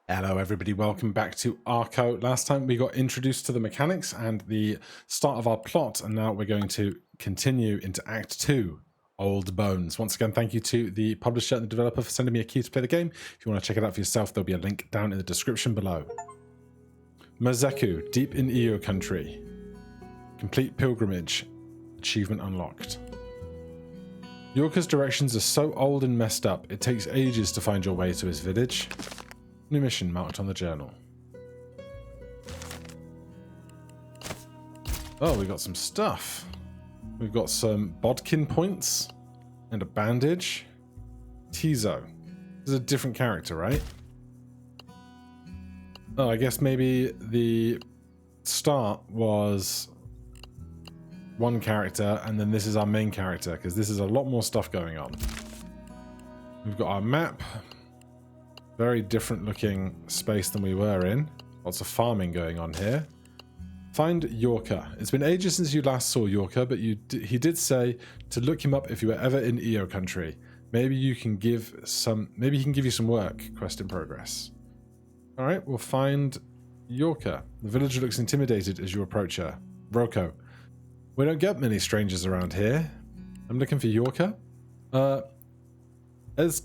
Hello everybody, welcome back to Arco. Last time we got introduced to the mechanics and the start of our plot, and now we're going to continue into Act 2, Old Bones. Once again, thank you to the publisher and the developer for sending me a key to play the game. If you want to check it out for yourself, there'll be a link down in the description below. Mazeku, deep in Iyo country. Complete pilgrimage. Achievement unlocked. Yorka's directions are so old and messed up, it takes ages to find your way to his village. New mission marked on the journal. Oh, we got some stuff. We've got some bodkin points and a bandage. Tizo. This is a different character, right? Oh, I guess maybe the start was one character and then this is our main character, because this is a lot more stuff going on. We've got our map. Very different looking space than we were in. Lots of farming going on here. Find Yorka. It's been ages since you last saw Yorka, but he did say to look him up if you were ever in Iyo country. Maybe he can give you some work. Quest in progress. Alright, we'll find Yorka. The villager looks intimidated as you approach her. Roko. We don't get many strangers around here. I'm looking for Yorka.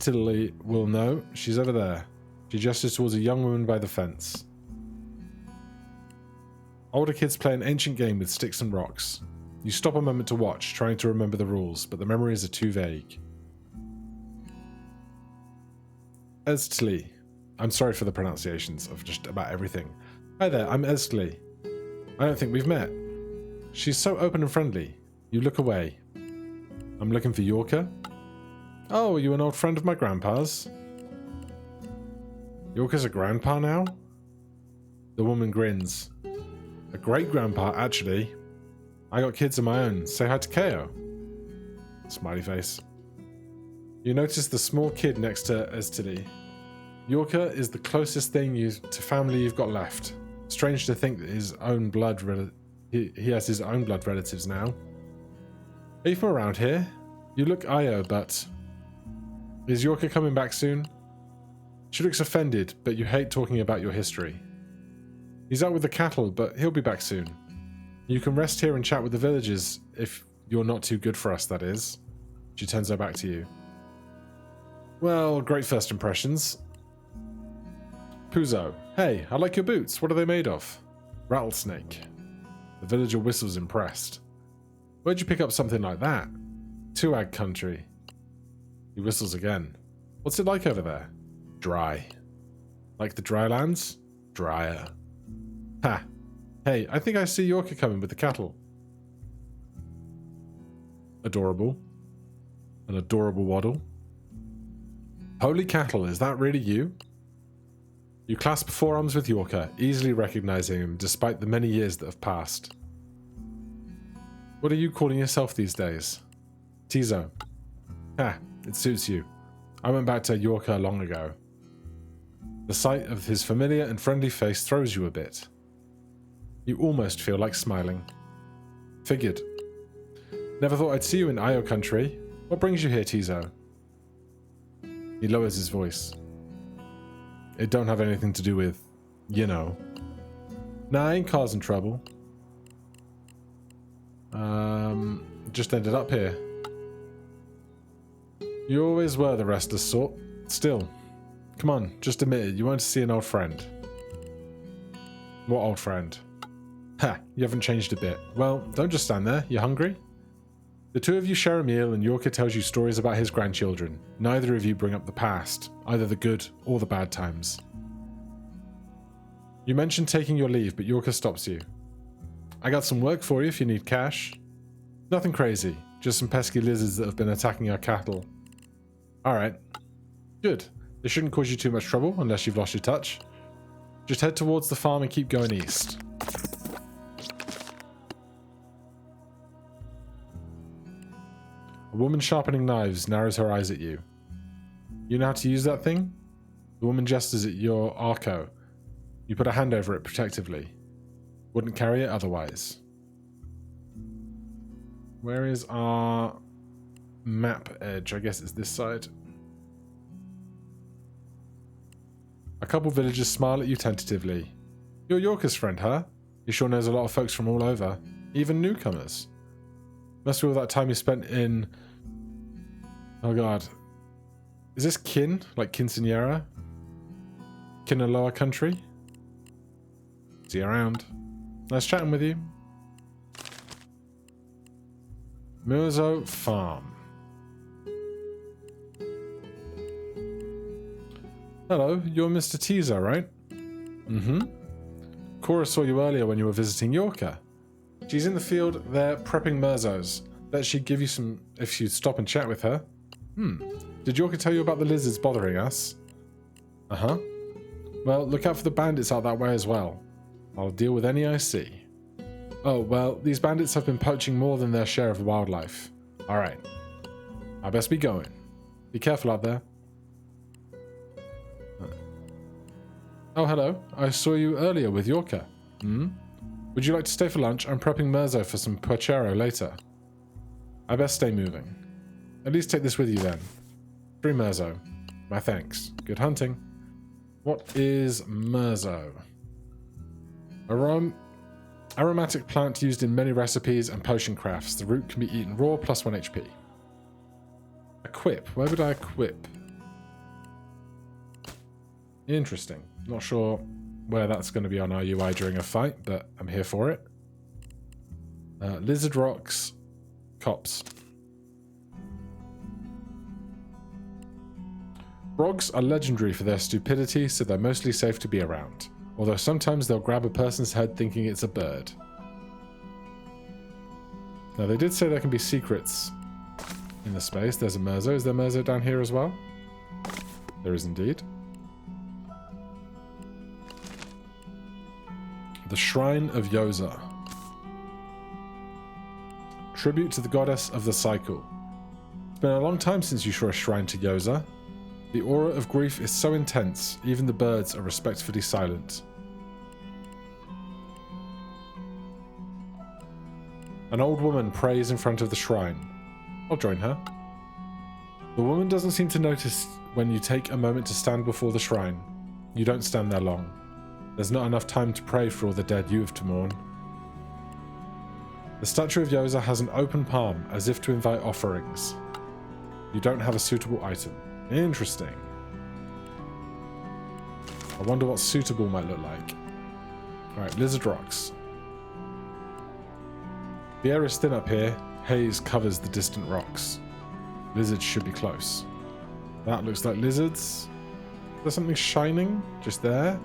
Tilly will know. She's over there. She gestures towards a young woman by the fence. Older kids play an ancient game with sticks and rocks. You stop a moment to watch, trying to remember the rules, but the memories are too vague. Tilly. I'm sorry for the pronunciations of just about everything. Hi there, I'm Tilly. I don't think we've met. She's so open and friendly. You look away. I'm looking for Yorka. Oh, are you an old friend of my grandpa's? Yorka's a grandpa now? The woman grins. A great-grandpa, actually. I got kids of my own. Say hi to Ko. Smiley face. You notice the small kid next to Estili. Yorka is the closest thing to family you've got left. Strange to think that he has his own blood relatives now. Are you from around here? You look Iyo, but... Is Yorka coming back soon? She looks offended, but you hate talking about your history. He's out with the cattle, but he'll be back soon. You can rest here and chat with the villagers, if you're not too good for us, that is. She turns her back to you. Well, great first impressions. Puzo. Hey, I like your boots. What are they made of? Rattlesnake. The villager whistles impressed. Where'd you pick up something like that? Tuag country. He whistles again. What's it like over there? Dry. Like the dry lands? Drier. Ha. Hey, I think I see Yorka coming with the cattle. Adorable. An adorable waddle. Holy cattle, is that really you? You clasp forearms with Yorka, easily recognizing him despite the many years that have passed. What are you calling yourself these days? Tizo. Ha. It suits you. I went back to Yorka long ago. The sight of his familiar and friendly face throws you a bit. You almost feel like smiling. Figured. Never thought I'd see you in Iyo country. What brings you here, Tizo? He lowers his voice. It don't have anything to do with, you know. Nah, I ain't causing trouble. Just ended up here. You always were the restless sort. Still. Come on, just admit it. You want to see an old friend. What old friend? Ha, you haven't changed a bit. Well, don't just stand there. You hungry? The two of you share a meal and Yorka tells you stories about his grandchildren. Neither of you bring up the past, either the good or the bad times. You mentioned taking your leave, but Yorka stops you. I got some work for you if you need cash. Nothing crazy, just some pesky lizards that have been attacking our cattle. Alright. Good. They shouldn't cause you too much trouble unless you've lost your touch. Just head towards the farm and keep going east. A woman sharpening knives narrows her eyes at you. You know how to use that thing? The woman gestures at your Arco. You put a hand over it protectively. Wouldn't carry it otherwise. Where is our map edge? I guess it's this side. A couple villagers smile at you tentatively. You're Yorka's friend, huh? He sure knows a lot of folks from all over, even newcomers. Must be all that time you spent in... Oh god. Is this kin? Like quinceañera? Kinaloa country? See you around. Nice chatting with you. Murzo Farm. Hello, you're Mr. Teaser, right? Mm-hmm. Cora saw you earlier when you were visiting Yorka. She's in the field there prepping Murzos. Bet she'd give you some if you'd stop and chat with her. Did Yorka tell you about the lizards bothering us? Uh-huh. Well, look out for the bandits out that way as well. I'll deal with any I see. Oh, well, these bandits have been poaching more than their share of the wildlife. Alright. I best be going. Be careful out there. Oh, hello. I saw you earlier with Yorka. Would you like to stay for lunch? I'm prepping Murzo for some poachero later. I best stay moving. At least take this with you then. Free Murzo. My thanks. Good hunting. What is Murzo? Aromatic plant used in many recipes and potion crafts. The root can be eaten raw, plus 1 HP. Equip. Where would I equip? Interesting. Not sure where that's going to be on our UI during a fight, but I'm here for it. Lizard rocks. Cops. Frogs are legendary for their stupidity, so they're mostly safe to be around. Although sometimes they'll grab a person's head thinking it's a bird. Now they did say there can be secrets in the space. There's a Murzo. Is there Murzo down here as well? There is indeed. The Shrine of Yoza. Tribute to the goddess of the cycle. It's been a long time since you saw a shrine to Yoza. The aura of grief is so intense, even the birds are respectfully silent. An old woman prays in front of the shrine. I'll join her. The woman doesn't seem to notice when you take a moment to stand before the shrine. You don't stand there long. There's not enough time to pray for all the dead you have to mourn. The statue of Yoza has an open palm, as if to invite offerings. You don't have a suitable item. Interesting. I wonder what suitable might look like. Alright, lizard rocks. The air is thin up here. Haze covers the distant rocks. Lizards should be close. That looks like lizards. Is there something shining just there?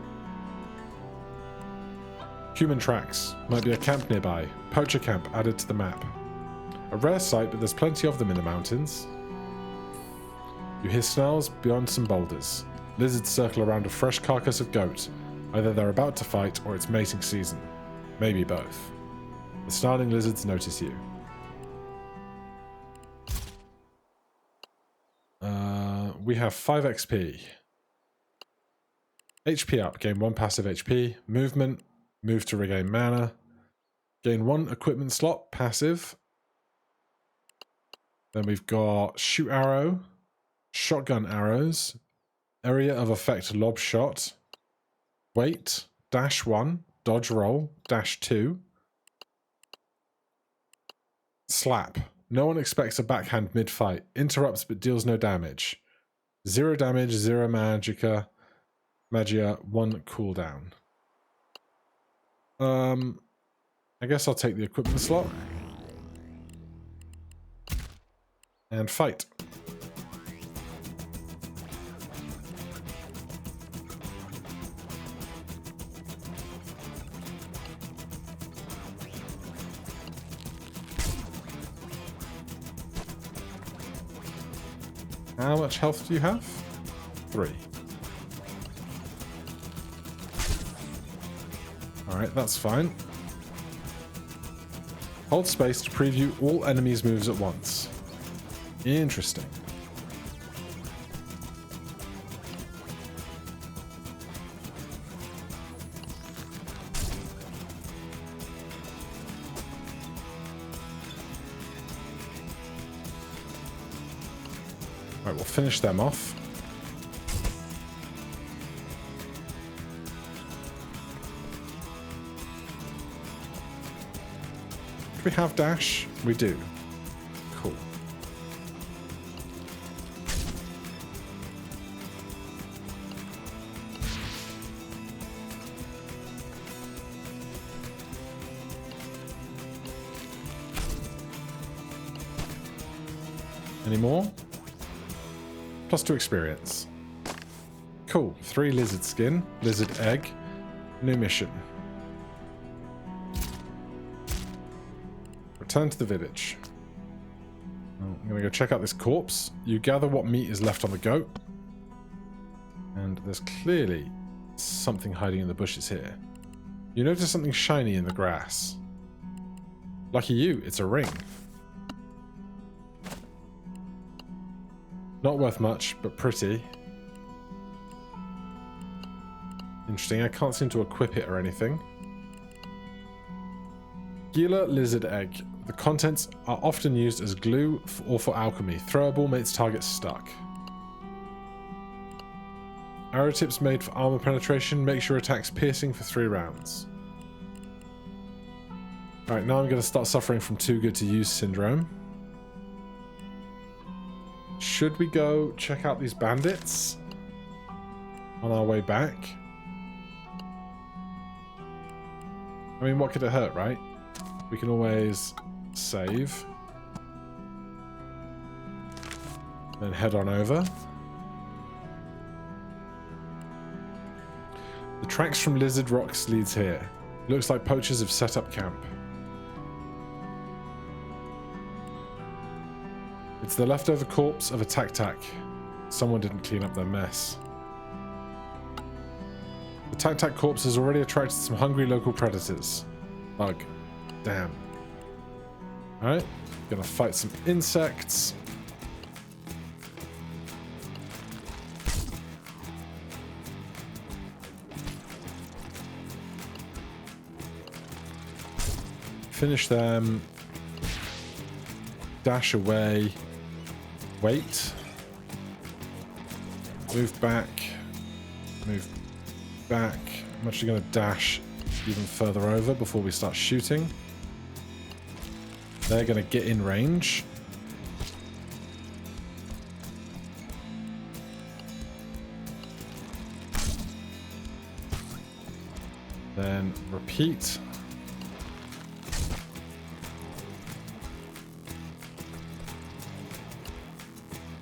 Human tracks. Might be a camp nearby. Poacher camp added to the map. A rare sight, but there's plenty of them in the mountains. You hear snarls beyond some boulders. Lizards circle around a fresh carcass of goat. Either they're about to fight or it's mating season. Maybe both. The snarling lizards notice you. We have 5 XP. HP up. Gain 1 passive HP. Movement. Move to regain mana. Gain 1 equipment slot. Passive. Then we've got shoot arrow. Shotgun arrows. Area of effect lob shot. Wait. Dash 1. Dodge roll. Dash 2. Slap. No one expects a backhand mid-fight. Interrupts but deals no damage. 0 damage, 0 magia, 1 cooldown. I guess I'll take the equipment slot. And fight. How much health do you have? 3. Alright, that's fine. Hold space to preview all enemies' moves at once. Interesting. Right, we'll finish them off. we have dash? We do. Cool. Any more? +2 experience. Cool. 3 lizard skin, lizard egg, new mission. Return to the village. I'm going to go check out this corpse. You gather what meat is left on the goat. And there's clearly something hiding in the bushes here. You notice something shiny in the grass. Lucky you, it's a ring. Not worth much, but pretty. Interesting, I can't seem to equip it or anything. Gila lizard egg. The contents are often used as glue or for alchemy. Throwable makes targets stuck. Arrow tips made for armor penetration. Makes your attacks piercing for 3 rounds. Alright, now I'm going to start suffering from too good to use syndrome. Should we go check out these bandits on our way back? I mean, what could it hurt, right? We can always save. Then head on over. The tracks from Lizard Rocks leads here. Looks like poachers have set up camp. It's the leftover corpse of a tac-tac. Someone didn't clean up their mess. The tac-tac corpse has already attracted some hungry local predators. Bug. Damn. Alright, gonna fight some insects. Finish them. Dash away. Wait. Move back. Move back. I'm actually going to dash even further over before we start shooting. They're going to get in range. Then repeat.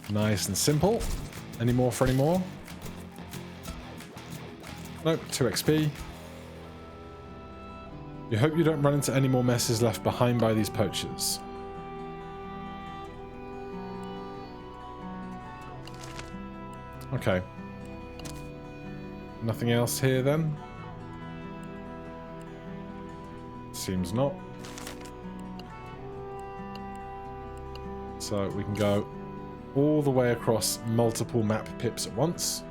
Nice and simple. Any more for any more? Nope, 2 XP. You hope you don't run into any more messes left behind by these poachers. Okay. Nothing else here then? Seems not. So we can go all the way across multiple map pips at once.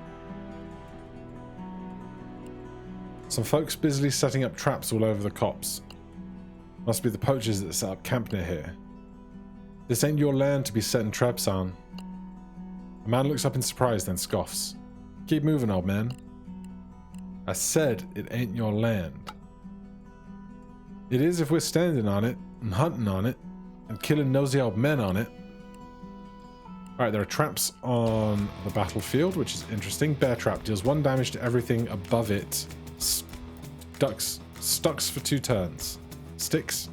Some folks busily setting up traps all over the copse. Must be the poachers that set up camp near here. This ain't your land to be setting traps on. A man looks up in surprise, then scoffs. Keep moving, old man. I said it ain't your land. It is if we're standing on it, and hunting on it, and killing nosy old men on it. Alright, there are traps on the battlefield, which is interesting. Bear trap deals 1 damage to everything above it. Stucks for 2 turns. Sticks.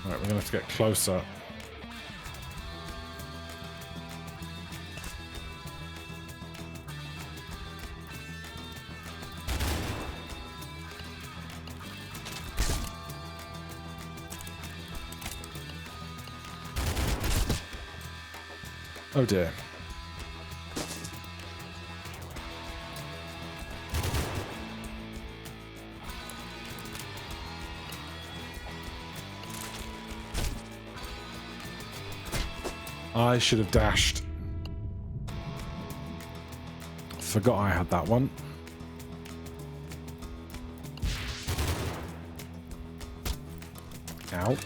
Alright, we're going to have to get closer. Oh dear. I should have dashed. Forgot I had that one. Ow.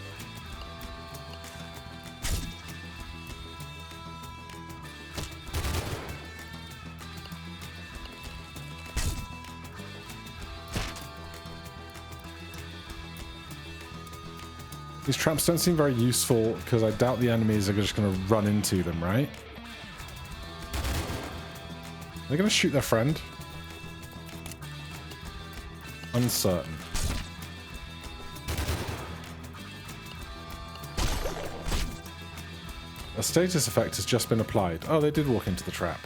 These traps don't seem very useful because I doubt the enemies are just going to run into them, right? They're going to shoot their friend. Uncertain. A status effect has just been applied. Oh, they did walk into the trap.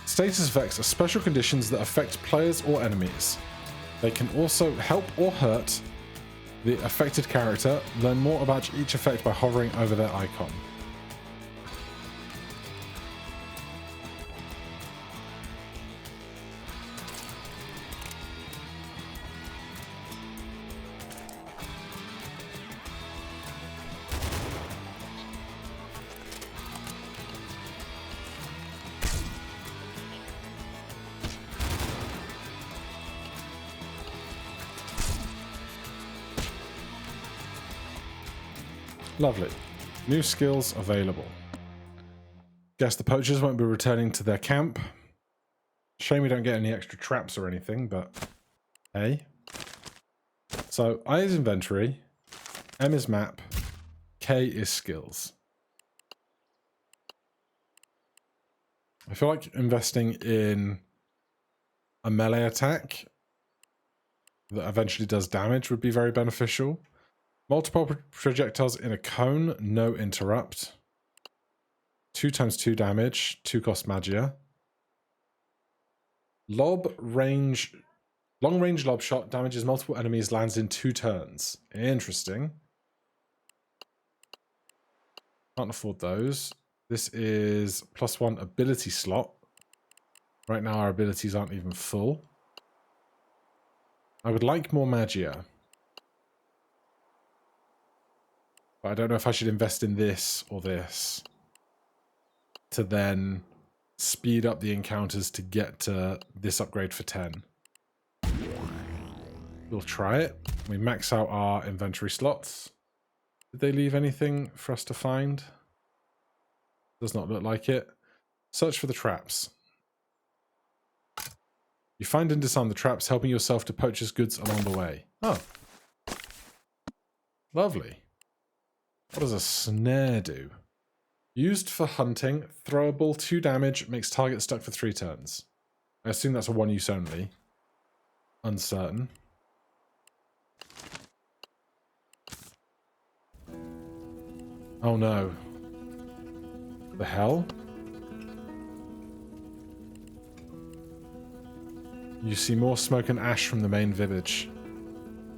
Status effects are special conditions that affect players or enemies. They can also help or hurt the affected character. Learn more about each effect by hovering over their icon. Lovely. New skills available. Guess the poachers won't be returning to their camp. Shame we don't get any extra traps or anything, but hey. So I is inventory, M is map, K is skills. I feel like investing in a melee attack that eventually does damage would be very beneficial. Multiple projectiles in a cone, no interrupt. 2 times 2 damage, 2 cost magia. Long range lob shot damages multiple enemies, lands in 2 turns. Interesting. Can't afford those. This is +1 ability slot. Right now our abilities aren't even full. I would like more magia. But I don't know if I should invest in this or this to then speed up the encounters to get to this upgrade for 10. We'll try it. We max out our inventory slots. Did they leave anything for us to find? Does not look like it. Search for the traps. You find and disarm the traps, helping yourself to purchase goods along the way. Oh. Lovely. What does a snare do? Used for hunting, throwable, 2 damage, makes target stuck for 3 turns. I assume that's a 1 use only. Uncertain. Oh no. The hell? You see more smoke and ash from the main village.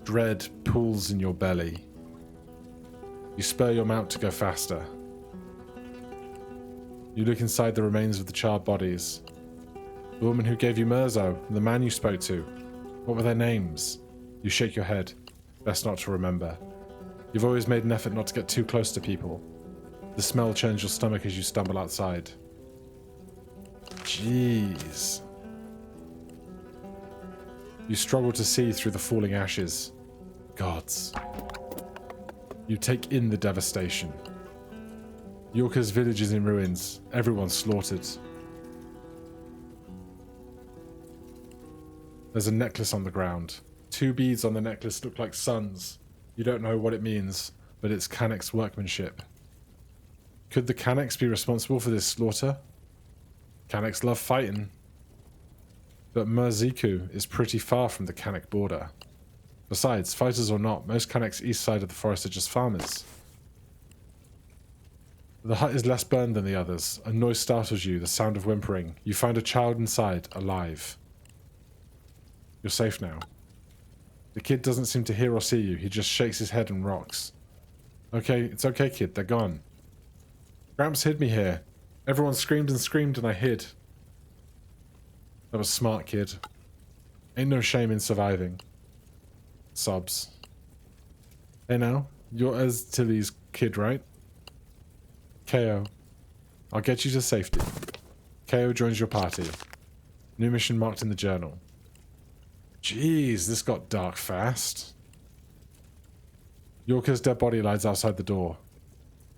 Dread pools in your belly. You spur your mount to go faster. You look inside the remains of the charred bodies. The woman who gave you Merzo, and the man you spoke to. What were their names? You shake your head. Best not to remember. You've always made an effort not to get too close to people. The smell churns your stomach as you stumble outside. Jeez. You struggle to see through the falling ashes. Gods. You take in the devastation. Yorka's village is in ruins. Everyone's slaughtered. There's a necklace on the ground. 2 beads on the necklace look like suns. You don't know what it means, but it's Kanek's workmanship. Could the Kaneks be responsible for this slaughter? Kaneks love fighting. But Merziku is pretty far from the Kanek border. Besides, fighters or not, most Kaneks east side of the forest are just farmers. The hut is less burned than the others. A noise startles you, the sound of whimpering. You find a child inside, alive. You're safe now. The kid doesn't seem to hear or see you. He just shakes his head and rocks. Okay, it's okay, kid. They're gone. Gramps hid me here. Everyone screamed and I hid. That was smart, kid. Ain't no shame in surviving. Sobs. Hey now, you're as Tilly's kid, right? KO. I'll get you to safety. KO joins your party. New mission marked in the journal. Jeez, this got dark fast. Yorka's dead body lies outside the door.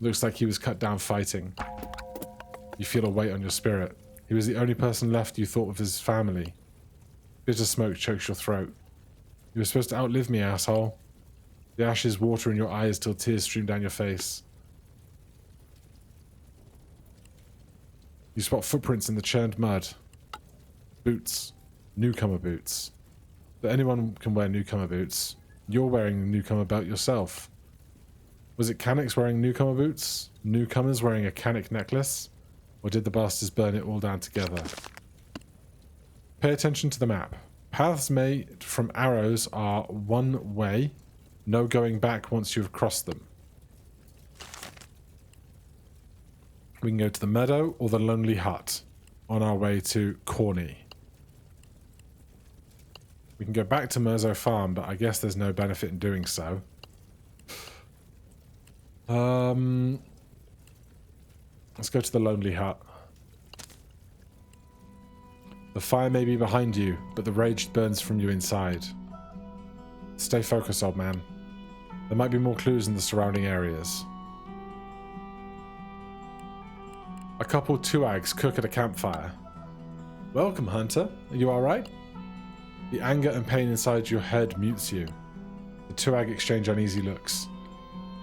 Looks like he was cut down fighting. You feel a weight on your spirit. He was the only person left you thought of as family. Bitter smoke chokes your throat. You were supposed to outlive me, asshole. The ashes water in your eyes till tears stream down your face. You spot footprints in the churned mud. Boots. Newcomer boots. But anyone can wear newcomer boots. You're wearing the newcomer belt yourself. Was it Canics wearing newcomer boots? Newcomers wearing a Canic necklace? Or did the bastards burn it all down together? Pay attention to the map. Paths made from arrows are one way. No going back once you've crossed them. We can go to the meadow or the lonely hut on our way to Corny. We can go back to Merzo Farm, but I guess there's no benefit in doing so. Let's go to the lonely hut. The fire may be behind you, but the rage burns from you inside. Stay focused, old man. There might be more clues in the surrounding areas. A couple tuags cook at a campfire. Welcome, Hunter. Are you alright? The anger and pain inside your head mutes you. The tuag exchange uneasy looks.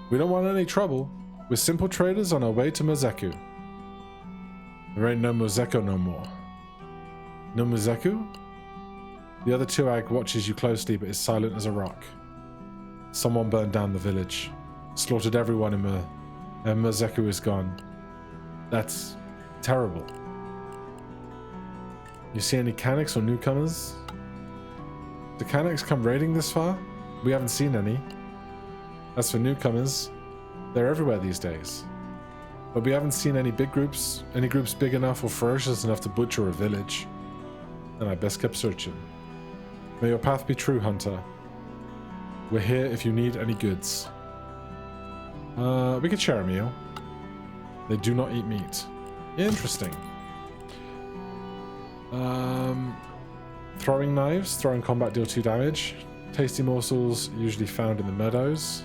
We don't want any trouble. We're simple traders on our way to Mozeku. There ain't no Mozeko no more. No Mozeku? The other tuag watches you closely but is silent as a rock. Someone burned down the village. Slaughtered everyone and Mozeku is gone. That's terrible. You see any Canics or newcomers? Do Canics come raiding this far? We haven't seen any. As for newcomers, they're everywhere these days. But we haven't seen any groups big enough or ferocious enough to butcher a village. Then I best keep searching. May your path be true, Hunter. We're here if you need any goods. We could share a meal. They do not eat meat. Interesting. Throwing knives. Throwing combat deal 2 damage. Tasty morsels usually found in the meadows.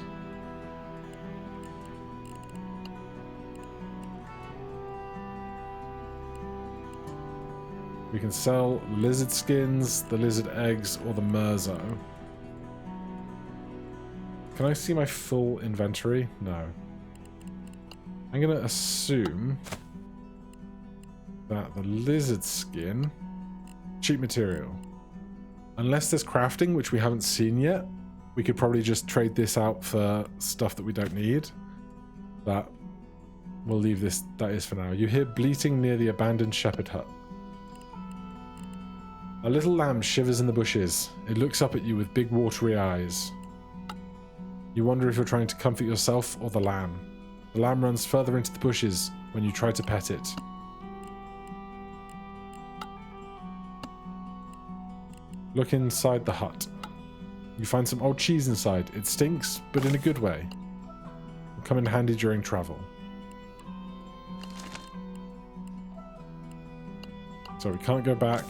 We can sell lizard skins, the lizard eggs, or the Merzo. Can I see my full inventory? No. I'm going to assume that the lizard skin... Cheap material. Unless there's crafting, which we haven't seen yet, we could probably just trade this out for stuff that we don't need. But we'll leave this, that is for now. You hear bleating near the abandoned shepherd hut. A little lamb shivers in the bushes. It looks up at you with big watery eyes. You wonder if you're trying to comfort yourself or the lamb. The lamb runs further into the bushes when you try to pet it. Look inside the hut. You find some old cheese inside. It stinks, but in a good way. Will come in handy during travel. So we can't go back.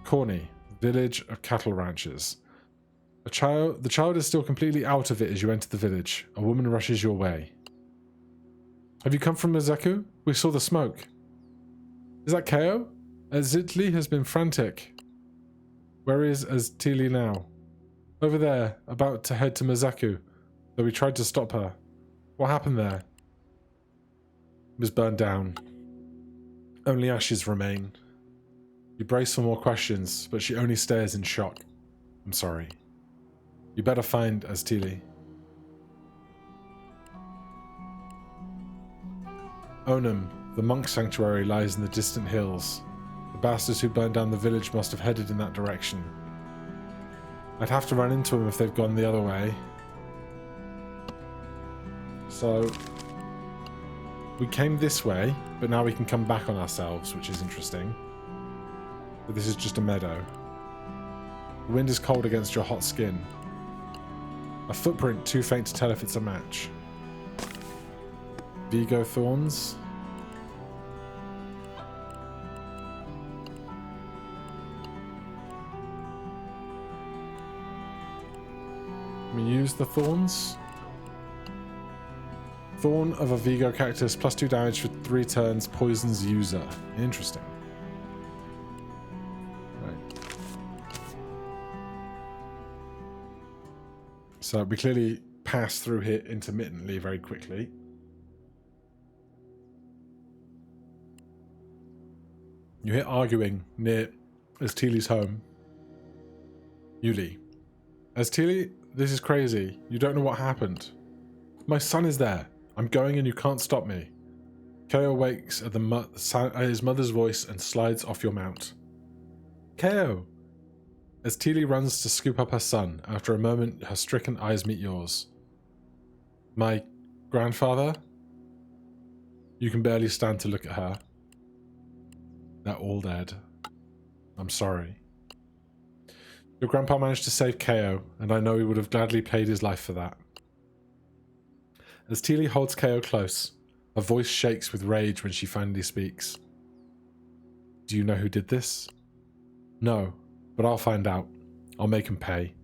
Corny, village of cattle ranchers. The child is still completely out of it as you enter the village. A woman rushes your way. Have you come from Mozeku? We saw the smoke. Is that Ko? Azitli has been frantic. Where is Azitli now? Over there, about to head to Mozeku, though we tried to stop her. What happened there? It was burned down. Only ashes remain. You brace for more questions, but she only stares in shock. I'm sorry. You better find Azitli. Onum, the monk sanctuary, lies in the distant hills. The bastards who burned down the village must have headed in that direction. I'd have to run into them if they've gone the other way. So, we came this way, but now we can come back on ourselves, which is interesting. But this is just a meadow. The wind is cold against your hot skin. A footprint too faint to tell if it's a match. Vigo thorns. use the thorns. Thorn of a Vigo cactus, +2 damage for 3 turns, poisons user. Interesting. Right. So we clearly pass through here intermittently very quickly. You hear arguing near Aztili's home. Yuli. Aztili, this is crazy. You don't know what happened. My son is there. I'm going and you can't stop me. Ko wakes at his mother's voice and slides off your mount. Ko! As Teely runs to scoop up her son, after a moment her stricken eyes meet yours. My grandfather? You can barely stand to look at her. They're all dead. I'm sorry. Your grandpa managed to save Ko, and I know he would have gladly paid his life for that. As Teely holds Ko close, her voice shakes with rage when she finally speaks. Do you know who did this? No, but I'll find out. I'll make him pay.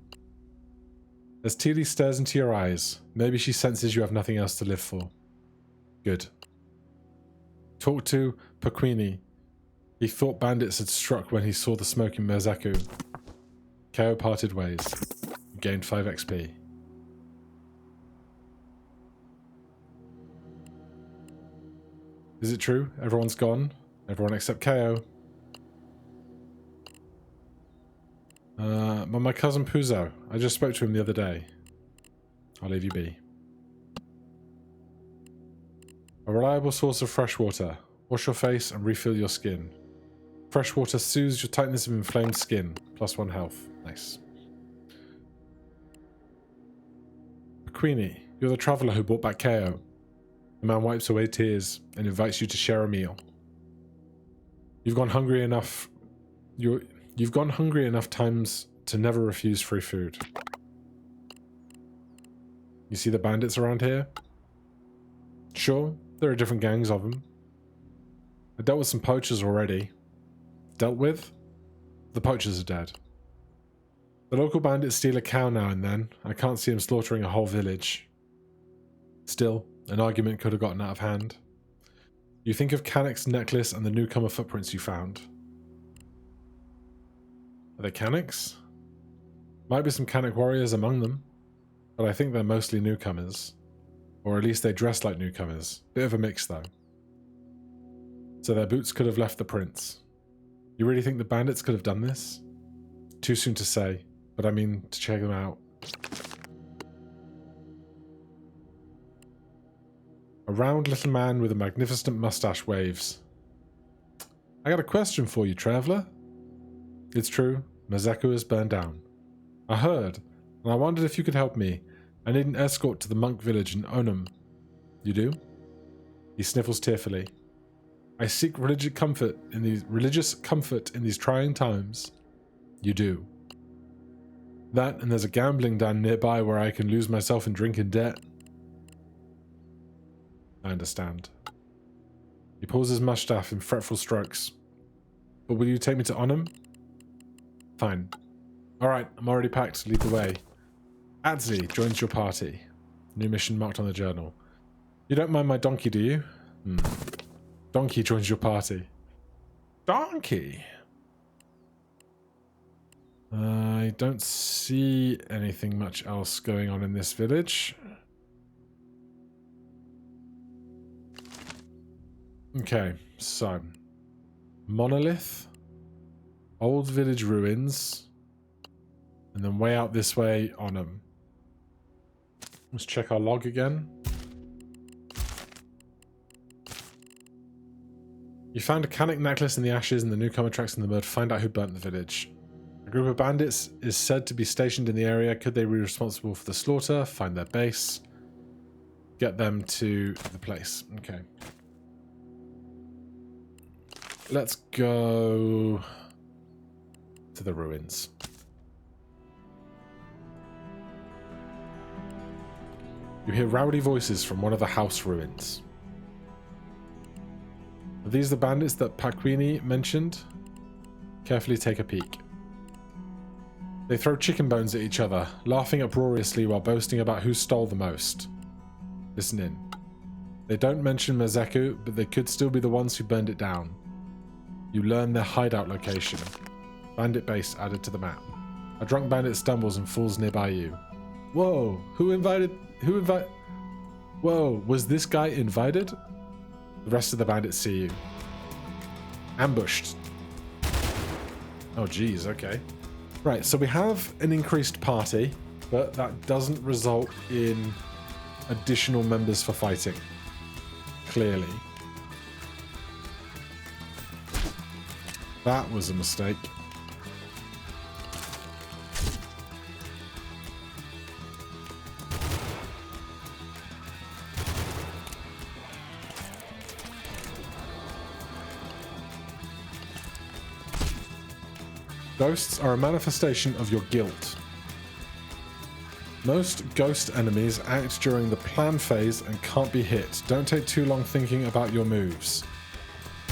As Teely stares into your eyes, maybe she senses you have nothing else to live for. Good. Talk to Paquini. He thought bandits had struck when he saw the smoking Merzaku. Ko parted ways. You gained 5 XP. Is it true? Everyone's gone? Everyone except Ko. But my cousin Puzo. I just spoke to him the other day. I'll leave you be. A reliable source of fresh water. Wash your face and refill your skin. Fresh water soothes your tightness of inflamed skin. +1 health. Nice. Queenie, you're the traveller who brought back Ko. The man wipes away tears and invites you to share a meal. You've gone hungry enough times to never refuse free food. You see the bandits around here? Sure, there are different gangs of them. I dealt with some poachers already. Dealt with? The poachers are dead. The local bandits steal a cow now and then. I can't see them slaughtering a whole village. Still, an argument could have gotten out of hand. You think of Canic's necklace and the newcomer footprints you found. Are they Canic's? Might be some Canic warriors among them, but I think they're mostly newcomers. Or at least they dress like newcomers. Bit of a mix though. So their boots could have left the prints. You really think the bandits could have done this? Too soon to say, but I mean to check them out. A round little man with a magnificent mustache waves. I got a question for you, traveller. It's true, Merzaku is burned down. I heard, and I wondered if you could help me. I need an escort to the monk village in Onum. You do? He sniffles tearfully. I seek religious comfort in these trying times. You do. That, and there's a gambling den nearby where I can lose myself in drink and debt. I understand. He pulls his mustache in fretful strokes. But will you take me to Onum? Fine. Alright, I'm already packed. Lead the way. Atzi joins your party. New mission marked on the journal. You don't mind my donkey, do you? Donkey joins your party. Donkey? I don't see anything much else going on in this village. Okay, so monolith, old village ruins, and then way out this way on them. Let's check our log again. You found a Canic necklace in the ashes and the newcomer tracks in the mud. Find out who burnt the village. A group of bandits is said to be stationed in the area. Could they be responsible for the slaughter? Find their base. Get them to the place. Okay. Let's go to the ruins. You hear rowdy voices from one of the house ruins. Are these the bandits that Paquini mentioned? Carefully take a peek. They throw chicken bones at each other, laughing uproariously while boasting about who stole the most. Listen in. They don't mention Mazeku, but they could still be the ones who burned it down. You learn their hideout location. Bandit base added to the map. A drunk bandit stumbles and falls nearby you. Whoa, Whoa, was this guy invited? The rest of the bandits see you. Ambushed. Oh geez, okay. Right, so we have an increased party, but that doesn't result in additional members for fighting. Clearly. That was a mistake. Ghosts are a manifestation of your guilt. Most ghost enemies act during the plan phase and can't be hit. Don't take too long thinking about your moves.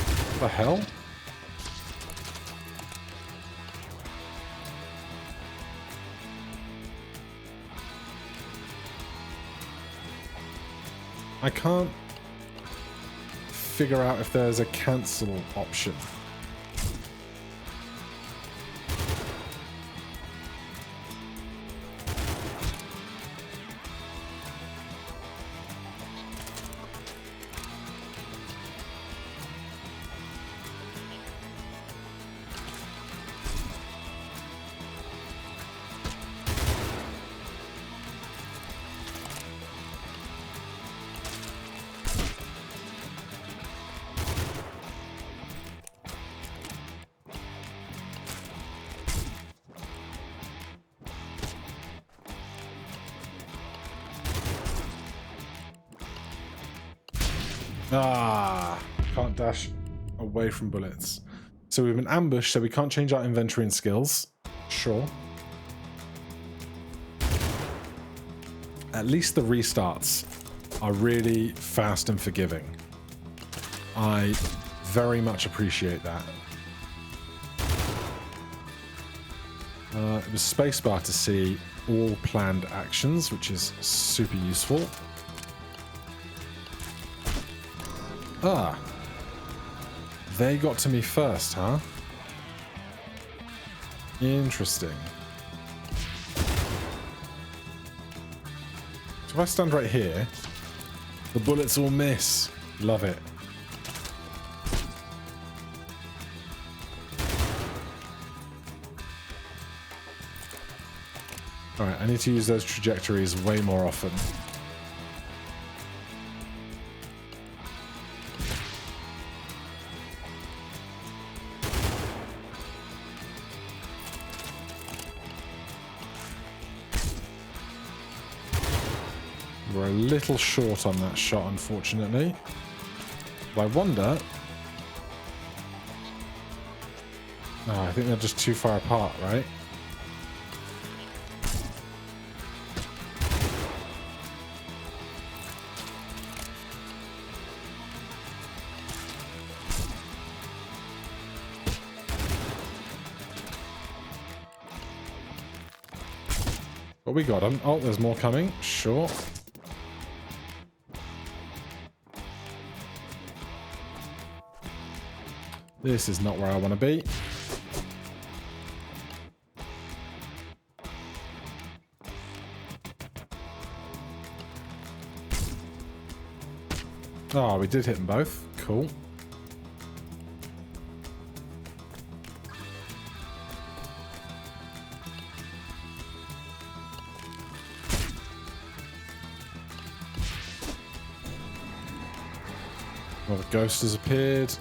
What the hell? I can't figure out if there's a cancel option. Can't dash away from bullets. So we've been ambushed, so we can't change our inventory and skills. Sure. At least the restarts are really fast and forgiving. I very much appreciate that. It was spacebar to see all planned actions, which is super useful. Ah. They got to me first, huh? Interesting. So if I stand right here, the bullets all miss. Love it. Alright, I need to use those trajectories way more often. We're a little short on that shot, unfortunately. But I wonder... Oh, I think they're just too far apart, right? But we got them. Oh, there's more coming. Sure. This is not where I want to be. Oh, we did hit them both. Cool. Well, the ghost has appeared.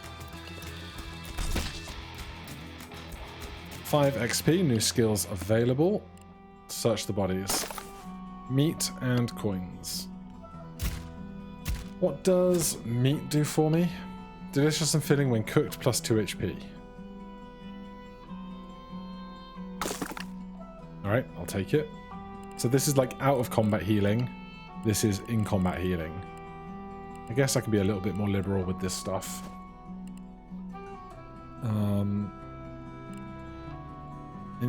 5 XP, new skills available. Search the bodies. Meat and coins. What does meat do for me? Delicious and filling when cooked, plus 2 HP. Alright, I'll take it. So this is like out of combat healing. This is in combat healing. I guess I can be a little bit more liberal with this stuff.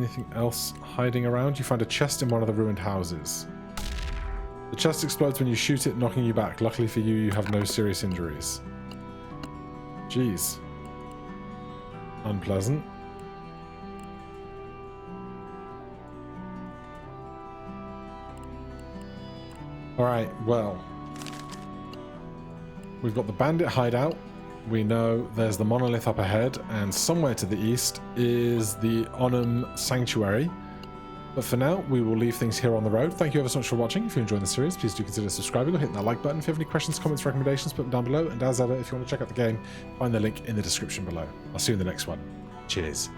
Anything else hiding around? You find a chest in one of the ruined houses. The chest explodes when you shoot it, knocking you back. Luckily for you, you have no serious injuries. Jeez. Unpleasant. Alright, well. We've got the bandit hideout. We know there's the monolith up ahead, and somewhere to the east is the Onum Sanctuary. But for now, we will leave things here on the road. Thank you ever so much for watching. If you enjoyed the series, please do consider subscribing or hitting that like button. If you have any questions, comments, recommendations, put them down below. And as ever, if you want to check out the game, find the link in the description below. I'll see you in the next one. Cheers.